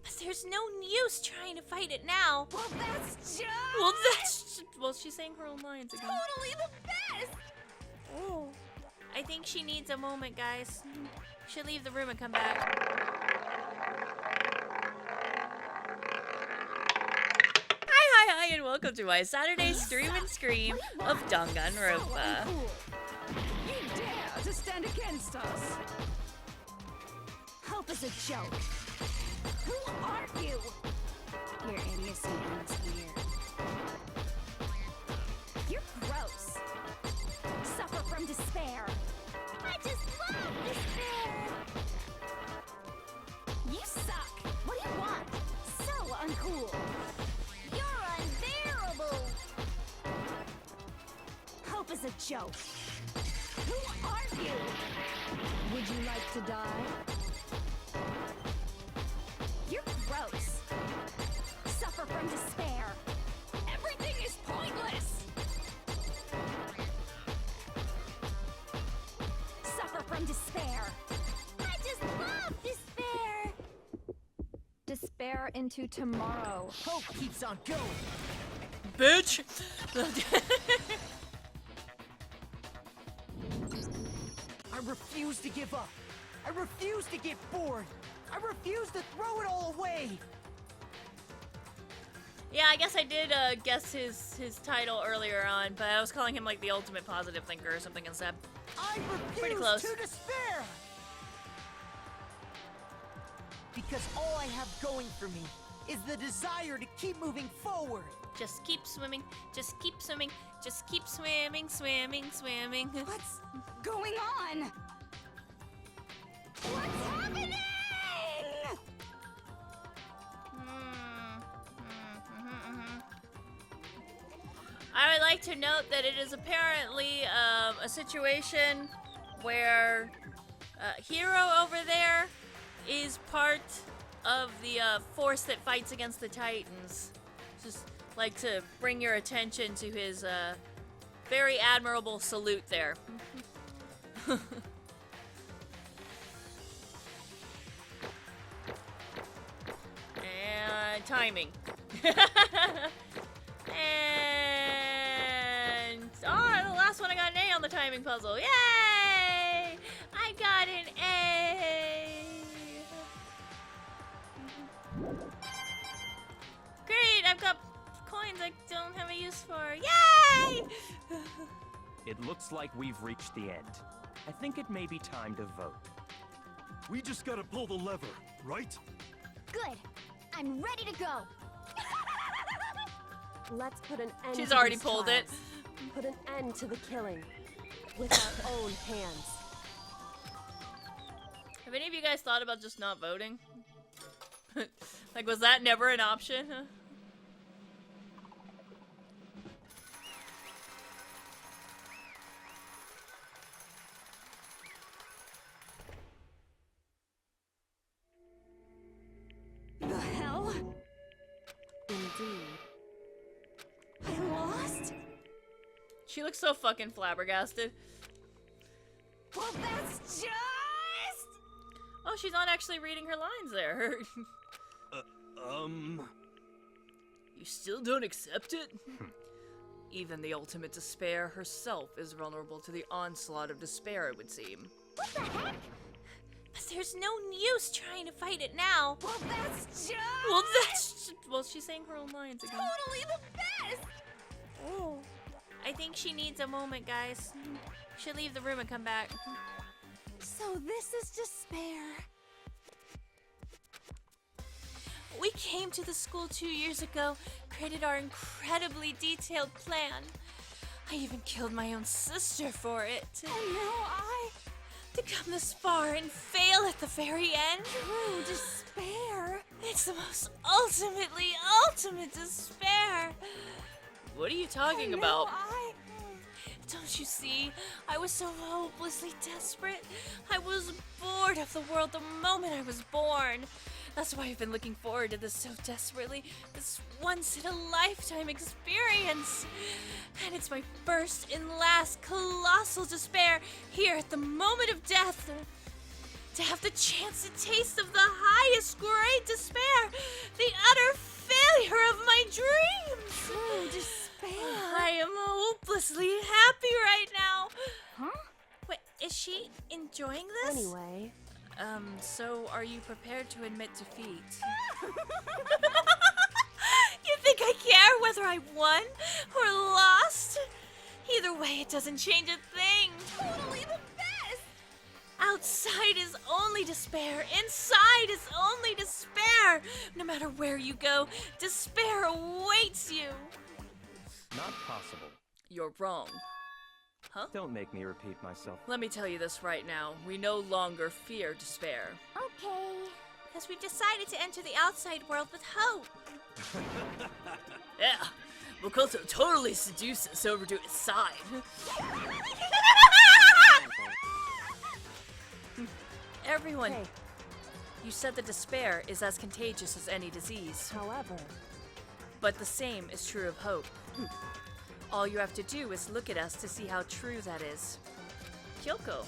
But there's no use trying to fight it now. Well, that's just... Well, she's saying her own lines again. totally the best! Oh. I think she needs a moment, guys. She'll leave the room and come back. Hi, and welcome to my Saturday stream and scream of Danganronpa. You dare to stand against us? Hope is a joke. Who are you? Your idiocy is weird. You're gross. Suffer from despair. I just love despair. You suck. What do you want? So uncool. You're unbearable. Hope is a joke. Who are you? Would you like to die? You're gross. Suffer from despair. Everything is pointless. Suffer from despair. I just love despair. Despair into tomorrow. Hope keeps on going. Bitch! I refuse to give up. I refuse to get bored. I refuse to throw it all away. Yeah, I guess I did guess his title earlier on, but I was calling him like the ultimate positive thinker or something instead. I refuse Pretty close. to despair. Because all I have going for me is the desire to keep moving forward. Just keep swimming, just keep swimming, just keep swimming, swimming, swimming. What's going on? What's happening? I would like to note that it is apparently a situation where Hero over there is part of the force that fights against the Titans. Just like to bring your attention to his very admirable salute there. And timing. And the last one I got an A on the timing puzzle. Yay! I got an A. Great, I've got coins I don't have a use for. Yay! It looks like we've reached the end. I think it may be time to vote. We just gotta pull the lever, right? Good. I'm ready to go. Let's put an end She's to already these pulled it. trials. Put an end to the killing. With our own hands. Have any of you guys thought about just not voting? Like, was that never an option? The hell? Indeed. I lost? She looks so fucking flabbergasted. Well, that's just... Oh, she's not actually reading her lines there. You still don't accept it? Even the ultimate despair herself is vulnerable to the onslaught of despair, it would seem. What the heck? But there's no use trying to fight it now. Well, that's just... Well, she's saying her own lines again. totally the best! Oh. I think she needs a moment, guys. She'll leave the room and come back. So this is despair. We came to the school 2 years ago, created our incredibly detailed plan. I even killed my own sister for it. And now To come this far and fail at the very end? True despair. It's the most ultimate despair. What are you talking about? Don't you see? I was so hopelessly desperate. I was bored of the world the moment I was born. That's why I've been looking forward to this so desperately. This once-in-a-lifetime experience. And it's my first and last colossal despair here at the moment of death. To have the chance to taste of the highest grade despair hopelessly happy right now. Huh? Wait, is she enjoying this? Anyway, So are you prepared to admit defeat? You think I care whether I won or lost? Either way, it doesn't change a thing. Totally the best! Outside is only despair. Inside is only despair. No matter where you go, despair awaits you. Not possible. You're wrong. Don't make me repeat myself. Let me tell you this right now. We no longer fear despair. Okay. Because we've decided to enter the outside world with hope. Yeah, Makoto totally seduced us over to his side. Everyone, hey, you said that despair is as contagious as any disease. however, But the same is true of hope. All you have to do is look at us to see how true that is. Kyoko.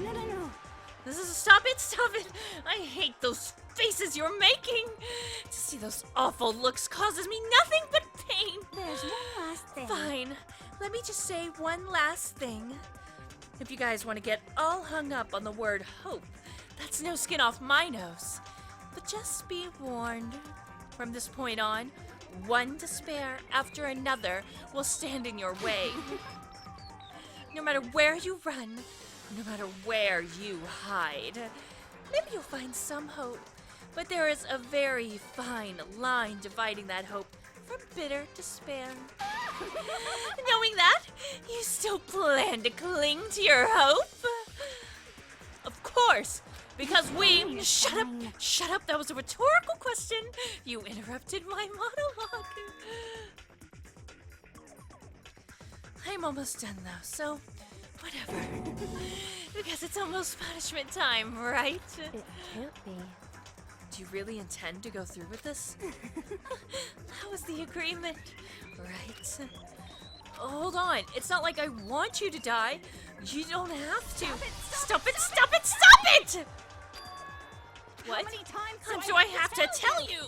No. This is stop it! I hate those faces you're making! To see those awful looks causes me nothing but pain! There's one last thing. Fine. Let me just say one last thing. If you guys want to get all hung up on the word hope, that's no skin off my nose. But just be warned. From this point on, one despair after another will stand in your way. No matter where you run, no matter where you hide, maybe you'll find some hope. But there is a very fine line dividing that hope from bitter despair. Knowing that, you still plan to cling to your hope? Of course, because we... Shut up, that was a rhetorical question. You interrupted my monologue. I'm almost done though, so whatever. Because it's almost punishment time, right? it can't be. Do you really intend to go through with this? That was the agreement, right? Hold on, it's not like I want you to die. You don't have to. Stop it! What? How many times How do I have to tell you?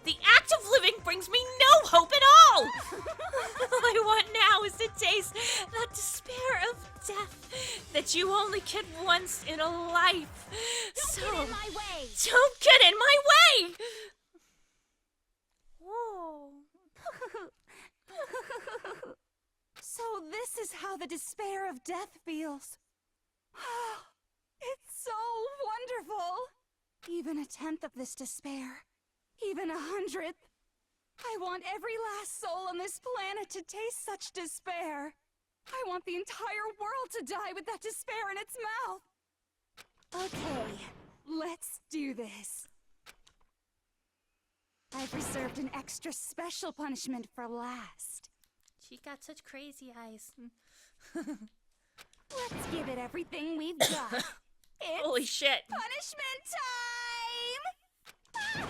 The act of living brings me no hope at all! All I want now is to taste that despair of death that you only get once in a life. So, Get in my way! don't get in my way! Whoa. So this is how the despair of death feels. It's so wonderful. Even a tenth of this despair, even 100th. I want every last soul on this planet to taste such despair. I want the entire world to die with that despair in its mouth. Okay, let's do this. I've reserved an extra special punishment for last. She got such crazy eyes. Let's give it everything we've got. It's Holy shit. punishment time!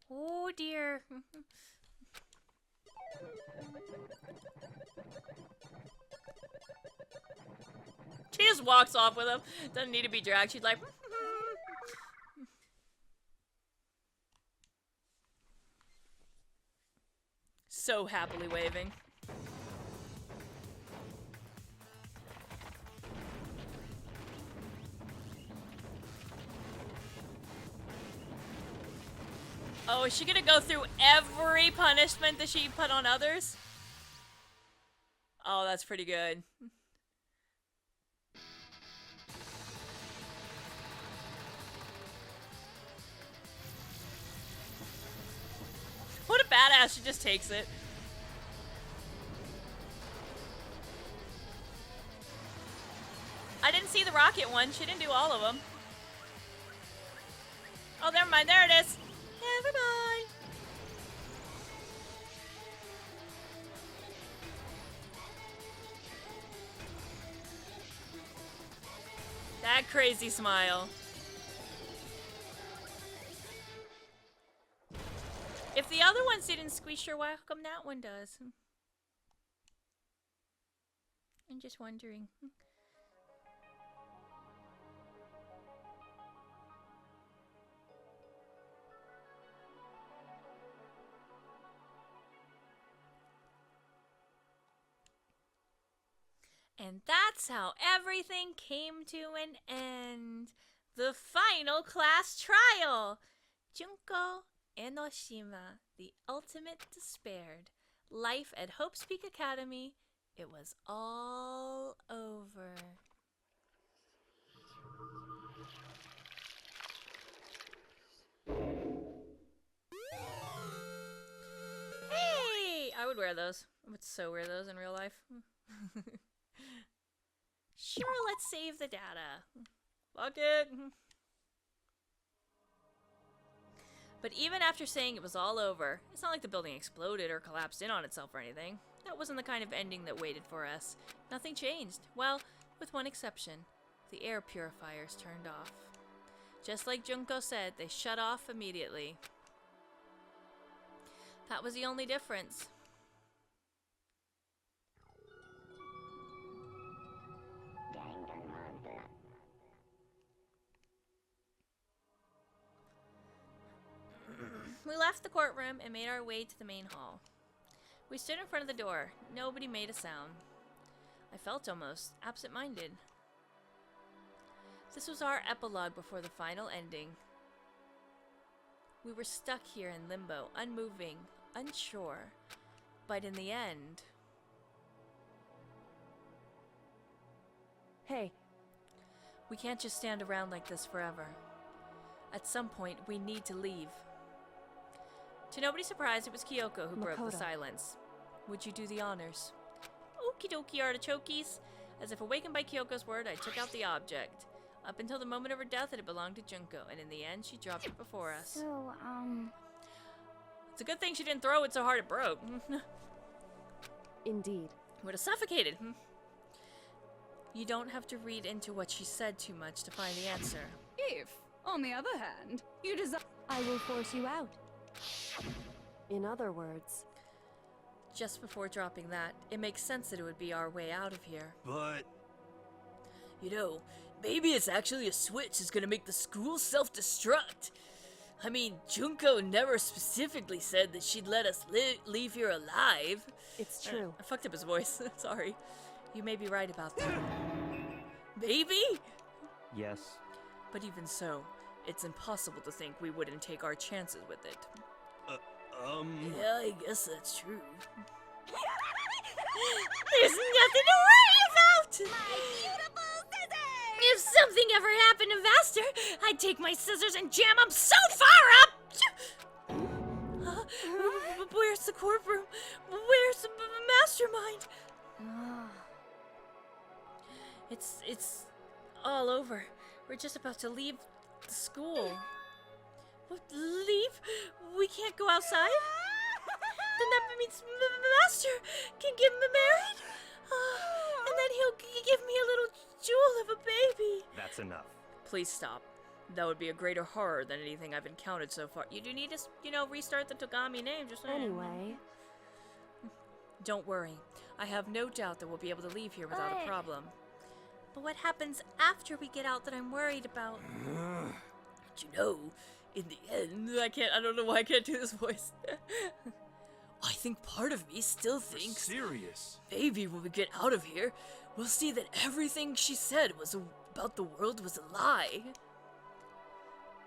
Oh dear. She just walks off with him. Doesn't need to be dragged. She's like. So happily waving. Oh, is she gonna go through every punishment that she put on others? Oh, that's pretty good. What a badass, she just takes it. I didn't see the rocket one, she didn't do all of them. Oh, never mind, there it is. Never mind. That crazy smile. If the other ones didn't squeeze her, why how come that one does? I'm just wondering. And that's how everything came to an end. The final class trial. Junko Enoshima, the ultimate despaired. Life at Hope's Peak Academy. It was all over. Hey! I would wear those. I would so wear those in real life. Sure, let's save the data. Fuck it. But even after saying it was all over, it's not like the building exploded or collapsed in on itself or anything. That wasn't the kind of ending that waited for us. Nothing changed. Well, with one exception. The air purifiers turned off. Just like Junko said, they shut off immediately. That was the only difference. We left the courtroom and made our way to the main hall. We stood in front of the door. Nobody made a sound. I felt almost absent-minded. This was our epilogue before the final ending. We were stuck here in limbo, unmoving, unsure. But in the end... Hey, we can't just stand around like this forever. At some point, we need to leave. To nobody's surprise, it was Kyoko who broke the Makoto. silence. Would you do the honors? Okie dokie, artichokes. As if awakened by Kyoko's word, I took out the object. Up until the moment of her death, it had belonged to Junko, and in the end, she dropped it before us. So, It's a good thing she didn't throw it so hard it broke. indeed. Would have suffocated. You don't have to read into what she said too much to find the answer. If, on the other hand, you desire. I will force you out. In other words, Just before dropping that, it makes sense that it would be our way out of here. But You know, maybe it's actually a switch that's gonna make the school self-destruct. I mean, Junko never specifically said that she'd let us leave here alive. it's true. I fucked up his voice. Sorry. You may be right about that. Maybe? Yes. But even so, it's impossible to think we wouldn't take our chances with it. Yeah, I guess that's true. There's nothing to worry about! If something ever happened to Vaster, I'd take my scissors and jam them so far up! Where's the courtroom? Where's the mastermind? It's all over. We're just about to leave the school. What, leave? We can't go outside? Then that means Master can get married? And then he'll give me a little jewel of a baby. That's enough. Please stop. That would be a greater horror than anything I've encountered so far. You do need to, restart the Togami name, just saying. Anyway, Don't worry. I have no doubt that we'll be able to leave here without a problem. But what happens after we get out that I'm worried about? In the end, I don't know why I can't do this voice. I think part of me still thinks serious. maybe when we get out of here, we'll see that everything she said was about the world was a lie.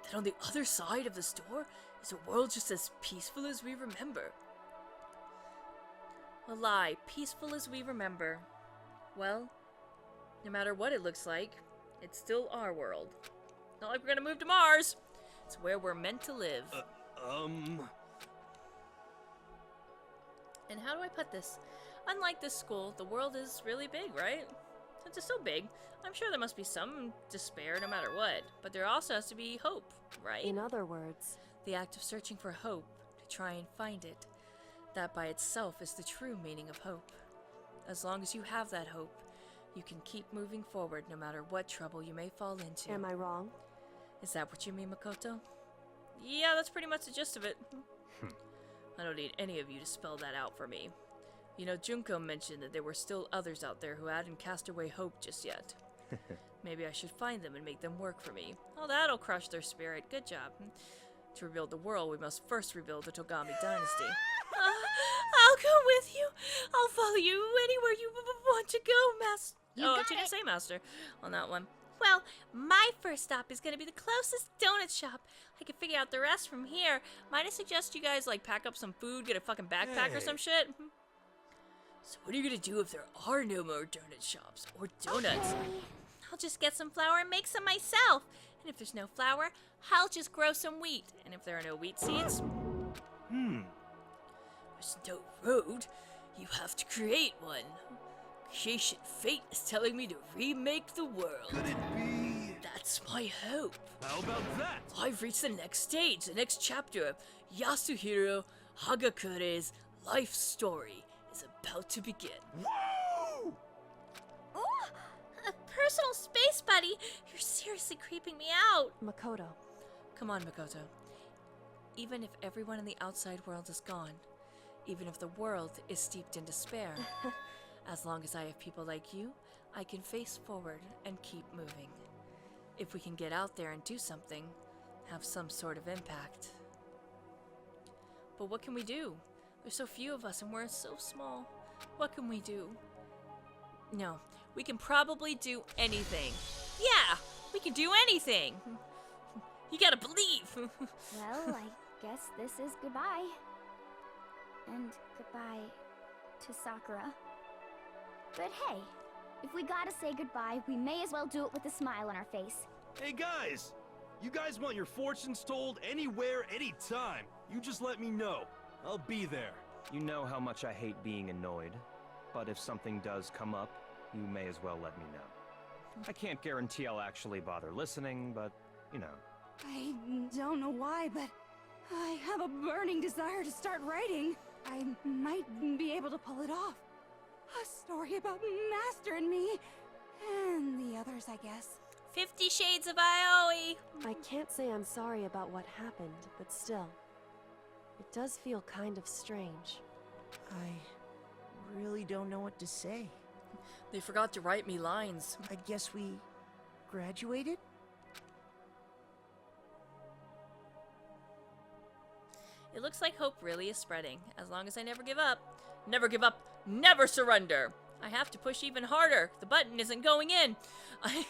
That on the other side of this door is a world just as peaceful as we remember. A lie, peaceful as we remember. Well, no matter what it looks like, it's still our world. Not like we're gonna move to Mars. It's where we're meant to live. And how do I put this? Unlike this school, the world is really big, right? Since it's so big, I'm sure there must be some despair no matter what. But there also has to be hope, right? in other words, The act of searching for hope, to try and find it. That by itself is the true meaning of hope. As long as you have that hope, you can keep moving forward no matter what trouble you may fall into. am I wrong? Is that what you mean, Makoto? Yeah, that's pretty much the gist of it. I don't need any of you to spell that out for me. You know, Junko mentioned that there were still others out there who hadn't cast away hope just yet. Maybe I should find them and make them work for me. Oh, that'll crush their spirit. Good job. To rebuild the world, we must first rebuild the Togami dynasty. I'll go with you. I'll follow you anywhere you want to go, You Oh, got to the it. same master on that one. Well, my first stop is gonna be the closest donut shop. I can figure out the rest from here. Might I suggest you guys like pack up some food, get a fucking backpack or some shit? So what are you gonna do if there are no more donut shops or donuts? Okay. I'll just get some flour and make some myself. And if there's no flour, I'll just grow some wheat. And if there are no wheat seeds, there's no road. You have to create one. Creation fate is telling me to remake the world. Could it be? That's my hope. How about that? I've reached the next stage, the next chapter of Yasuhiro Hagakure's life story is about to begin. Woo! Ooh, A personal space, buddy. You're seriously creeping me out. Makoto, Come on, Makoto. Even if everyone in the outside world is gone, even if the world is steeped in despair, as long as I have people like you, I can face forward and keep moving. If we can get out there and do something, have some sort of impact. But what can we do? There's so few of us and we're so small. What can we do? No, we can probably do anything. Yeah, we can do anything. You gotta believe. well, I guess this is goodbye. And goodbye to Sakura. But hey, if we gotta say goodbye, we may as well do it with a smile on our face. Hey guys! You guys want your fortunes told anywhere, anytime. You just let me know. I'll be there. You know how much I hate being annoyed, but if something does come up, you may as well let me know. I can't guarantee I'll actually bother listening, but, you know. I don't know why, but I have a burning desire to start writing. I might be able to pull it off. A story about Master and me, and the others, I guess. 50 Shades of Aoi. I can't say I'm sorry about what happened, but still, it does feel kind of strange. I really don't know what to say. They forgot to write me lines. I guess we graduated? It looks like hope really is spreading. As long as I never give up. Never give up. Never surrender. I have to push even harder. The button isn't going in. I'm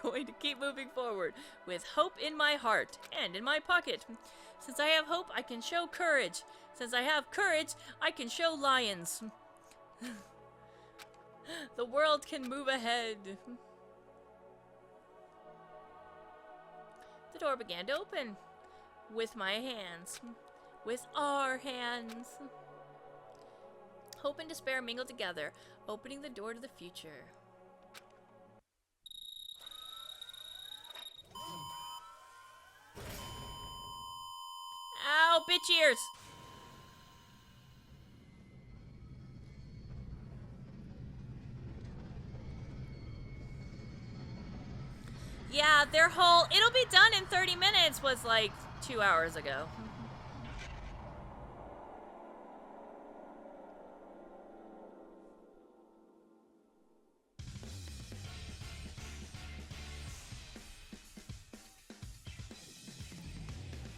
going to keep moving forward with hope in my heart and in my pocket. Since I have hope, I can show courage. Since I have courage, I can show lions. The world can move ahead. The door began to open. With my hands. With our hands. Hope and despair mingle together, opening the door to the future. Ow, bitch ears! Yeah, their whole "it'll be done in 30 minutes" was like 2 hours ago.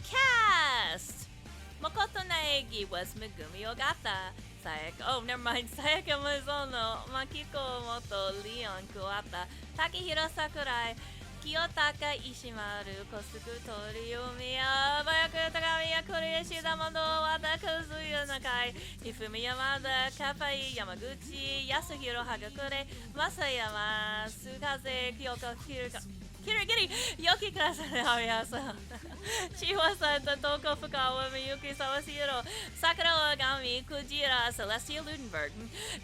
Cast! Makoto Naegi was Megumi Ogata. Sayaka, oh, never mind. Sayaka Mizono, Makiko Moto, Leon Kuwata, Takehiro Sakurai, Kiyotaka Ishimaru, Kosuke Toriyomiya, Bayaku Takamiya, Koreyashi Damado, Wada Kazuya Nakai, Ifumi Yamada, Kapai Yamaguchi, Yasuhiro Hagakure, Masayama, Sukaze, Kyoko Kirigiri, Yoki Kurasane Ariasa, Chihuasa, Toko Fukawa, Miyuki Sawashiro, Sakura Ogami, Kujira, Celestia Ludenberg,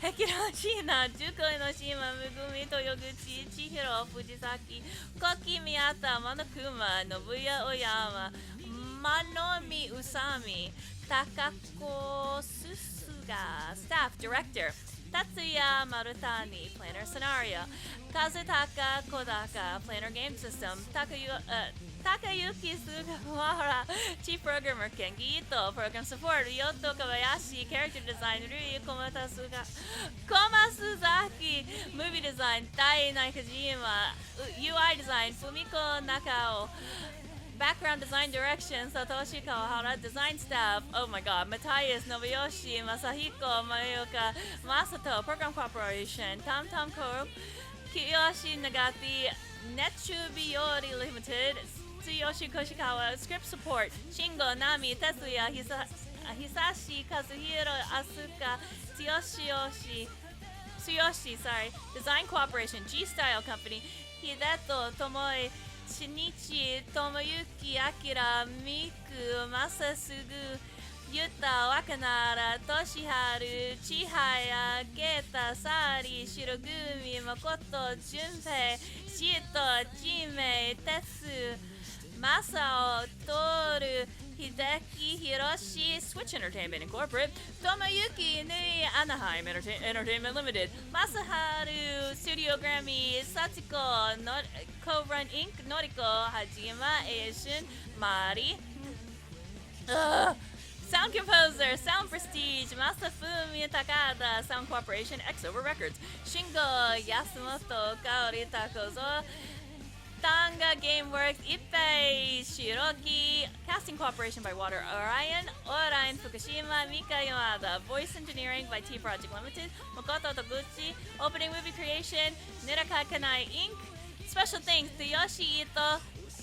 Hekira Shina, Juko Enoshima, Megumi Toyoguchi, Chihiro Fujisaki, Koki Miyata, Monokuma, Nobuya Oyama, Manomi Usami, Takako Susuga, Staff Director, Tatsuya Marutani, Planner Scenario, Kazutaka Kodaka, Planner Game System, Takayuki Sugawara, Chief Programmer Kengi Ito, Program Support, Ryoto Kobayashi, Character Design, Ryu Komasuzaki, Movie Design, Tai Nakajima, UI Design, Fumiko Nakao, Background design direction, Satoshi Kawahara. Design staff, oh my god, Matthias Nobuyoshi, Masahiko Mayoka, Masato, Program Corporation, TomTom Corp, Kiyoshi Nagati, Netsubiori Limited, Tsuyoshi Koshikawa, script support, Shingo, Nami, Tetsuya, Hisashi, Kazuhiro, Asuka, Tsuyoshi, Design Cooperation, G-Style Company, Hideto, Tomoe, Shinichi, Tomoyuki, Akira, Miku, Masasugu, Yuta, Wakanara, Toshiharu, Chihaya, Geta, Sari, Shirogumi, Makoto, Junpei, Shito, Jime, Tetsu, Masao, Toru, Hideki, Hiroshi, Switch Entertainment Incorporated, Tomoyuki, Nui, Anaheim Entertainment Limited, Masaharu, Studio Grammy, Satsuko, Co-Run Inc., Noriko, Hajima, Eishin, Mari. Sound composer, Sound Prestige, Masafumi Takada, Sound Corporation, Xover Records, Shingo Yasumoto, Kaori Takozo, Tanga Gameworks, Ippei Shiroki, Casting Cooperation by Water Orion Fukushima, Mika Yamada, Voice Engineering by T Project Limited, Makoto Toguchi, Opening Movie Creation, Niraka Kanai Inc., Special thanks to Yoshi Ito,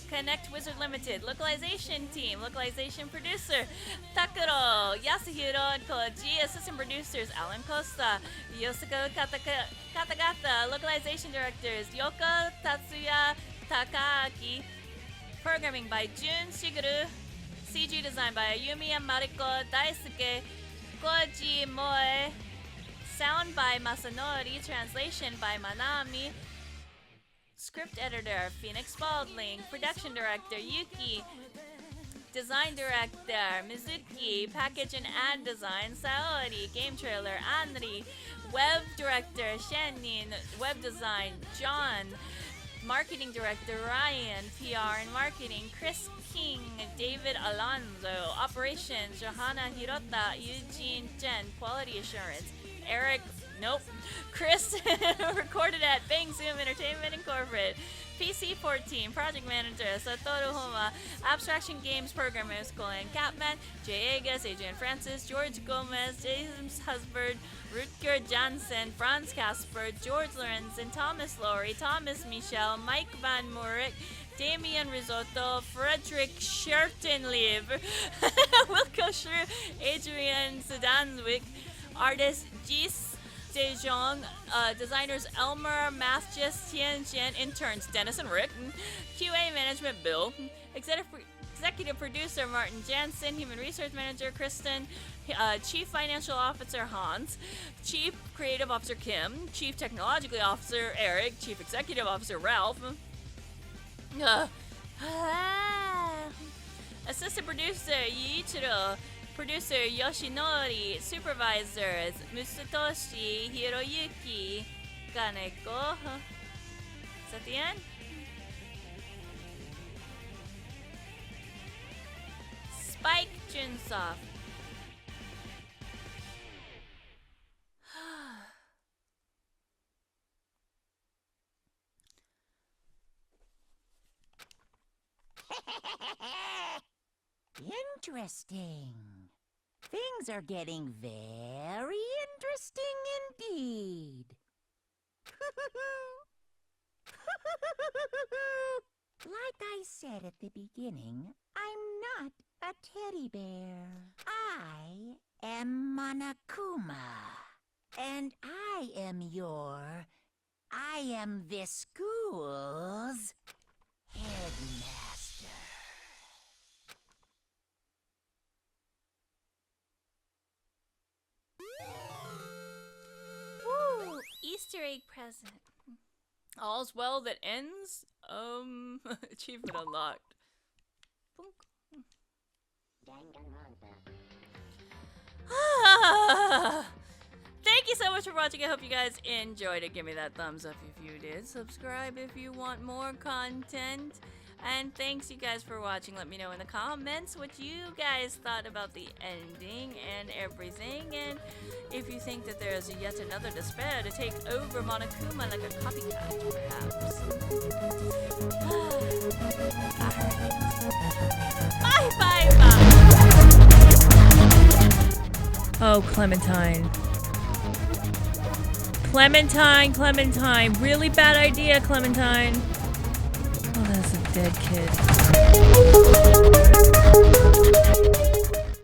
Connect Wizard Limited, Localization Team, Localization Producer, Takuro, Yasuhiro, and Koji, Assistant Producers, Alan Costa, Yosuko Katagata, Localization Directors, Yoko Tatsuya Takaki, Programming by Jun Shigeru, CG Design by Ayumi and Mariko Daisuke, Koji Moe, Sound by Masanori, Translation by Manami, Script Editor, Phoenix Spalding, Production Director, Yuki, Design Director, Mizuki, Package and Ad Design, Saori, Game Trailer, Anri, Web Director, Shenin, Web Design, John, Marketing Director, Ryan, PR and Marketing, Chris King, David Alonso, Operations, Johanna Hirota, Eugene Chen, Quality Assurance, Eric, Chris, recorded at Bang Zoom Entertainment Incorporated, PC14, Project Manager, Satoru Homa, Abstraction Games Programmer, Colin Capman, Jay Agas, Adrian Francis, George Gomez, James Husband, Rutger Jansen, Franz Casper, George Lorenzen, Thomas Laurie, Thomas Michel, Mike Van Morik, Damian Risotto, Frederick Schertenlieb, Wilco Shrew, Adrian Sedanswick, artist Gis De Jong, designers Elmer, Mathis, Tianjin, interns Dennis and Rick, QA management Bill, executive producer Martin Jansen, human resource manager Kristen, chief financial officer Hans, chief creative officer Kim, chief technological officer Eric, chief executive officer Ralph, assistant producer Yiichiro, producer Yoshinori, supervisors Musutoshi, Hiroyuki, Kaneko. Is that the end? Spike Junsoft. Interesting. Things are getting very interesting indeed. Like I said at the beginning, I'm not a teddy bear. I am Monokuma. And I am this school's headmaster. Ooh, Easter egg present. All's well that ends? Achievement unlocked. Thank you so much for watching. I hope you guys enjoyed it. Give me that thumbs up if you did. Subscribe if you want more content. And thanks you guys for watching. Let me know in the comments what you guys thought about the ending and everything. And if you think that there's yet another despair to take over Monokuma like a copycat, perhaps. Alright. Bye, bye, bye. Oh, Clementine. Clementine, Clementine. Really bad idea, Clementine. Oh, that's a dead kid.